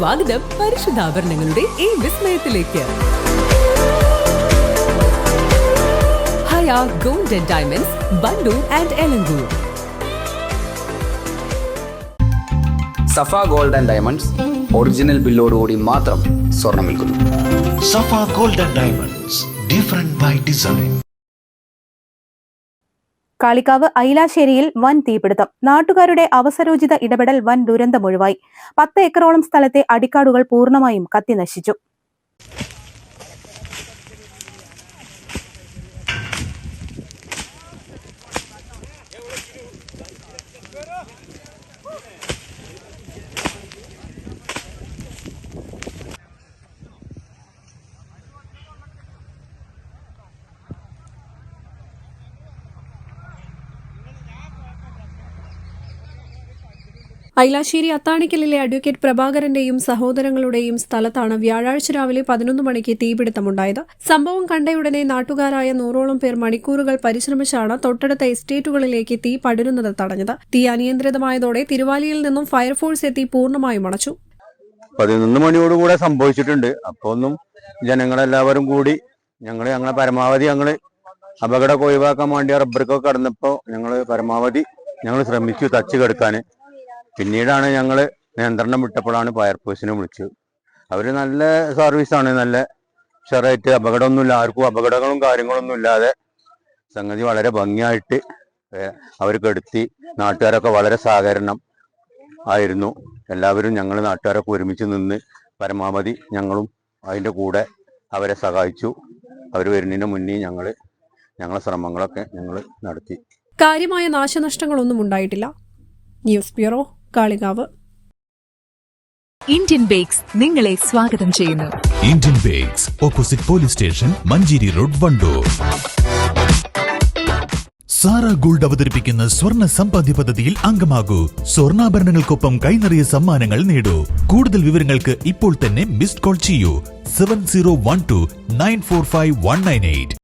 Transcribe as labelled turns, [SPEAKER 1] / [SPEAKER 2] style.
[SPEAKER 1] സ്വാഗതം പരിശുദ്ധാഭരണങ്ങളുടെ ഈ വിസ്മയത്തിലേക്ക്. Haya gold and diamonds, Vandoor and Elankur.
[SPEAKER 2] Safa gold and diamonds original ബില്ലോടുകൂടി മാത്രം സ്വർണം വിൽക്കുന്നു.
[SPEAKER 3] Safa gold and diamonds, different by design.
[SPEAKER 4] Kalikavu ഐലാശ്ശേരിയിൽ വൻ തീപിടുത്തം. നാട്ടുകാരുടെ അവസരോചിത ഇടപെടൽ വൻ ദുരന്തമൊഴിവായി. 10 ഏക്കറോളം സ്ഥലത്തെ അടിക്കാടുകൾ പൂർണ്ണമായും കത്തിനശിച്ചു.
[SPEAKER 5] ഐലാശ്ശേരി അത്താണിക്കലിലെ അഡ്വക്കേറ്റ് പ്രഭാകരന്റെയും സഹോദരങ്ങളുടെയും സ്ഥലത്താണ് വ്യാഴാഴ്ച രാവിലെ 11 മണിക്ക് തീപിടുത്തമുണ്ടായത്. സംഭവം കണ്ടയുടനെ നാട്ടുകാരായ 100ഓളം പേർ മണിക്കൂറുകൾ പരിശ്രമിച്ചാണ് തൊട്ടടുത്ത എസ്റ്റേറ്റുകളിലേക്ക് തീ പടരുന്നത് തടഞ്ഞത്. തീ അനിയന്ത്രിതമായതോടെ തിരുവാലിയിൽ നിന്നും ഫയർഫോഴ്സ് എത്തി പൂർണ്ണമായും അണച്ചു.
[SPEAKER 6] 11 മണിയോടുകൂടെ സംഭവിച്ചിട്ടുണ്ട്. അപ്പോൾ ഒന്നും ജനങ്ങളെല്ലാവരും കൂടി ഞങ്ങളെ പരമാവധി അപകടം ഒഴിവാക്കാൻ വേണ്ടി റബ്ബർക്കൊക്കെ കടന്നപ്പോൾ പരമാവധി ശ്രമിച്ചു തച്ചു കെടുക്കാൻ. പിന്നീടാണ് നിയന്ത്രണം വിട്ടപ്പോഴാണ് ഫയർഫോഴ്സിനെ വിളിച്ചത്. അവർ നല്ല സർവീസാണ്, നല്ല ഉഷാറായിട്ട് അപകടമൊന്നുമില്ല, ആർക്കും അപകടങ്ങളും കാര്യങ്ങളൊന്നും ഇല്ലാതെ സംഗതി വളരെ ഭംഗിയായിട്ട് അവർ കെടുത്തി. നാട്ടുകാരൊക്കെ വളരെ സഹകരണം ആയിരുന്നു. എല്ലാവരും നാട്ടുകാരൊക്കെ ഒരുമിച്ച് നിന്ന് പരമാവധി ഞങ്ങളും അതിൻ്റെ കൂടെ അവരെ സഹായിച്ചു. അവർ വരുന്നതിന് മുന്നേ ഞങ്ങളെ ശ്രമങ്ങളൊക്കെ നടത്തി.
[SPEAKER 5] കാര്യമായ നാശനഷ്ടങ്ങളൊന്നും ഉണ്ടായിട്ടില്ല. News bureau, Kalikavu.
[SPEAKER 7] Indian Bakes നിങ്ങളെ സ്വാഗതം ചെയ്യുന്നു.
[SPEAKER 8] Indian Bakes, opposite police station, Manjeri road, Wandoor. Sara gold അവതരിപ്പിക്കുന്ന സ്വർണ്ണ സമ്പാദ്യ പദ്ധതിയിൽ അംഗമാകൂ. സ്വർണ്ണാഭരണങ്ങൾക്കൊപ്പം കൈനിറിയ സമ്മാനങ്ങൾ നേടൂ. കൂടുതൽ വിവരങ്ങൾക്ക് ഇപ്പോൾ തന്നെ മിസ്ഡ് കോൾ ചെയ്യൂ. 7012 945 198.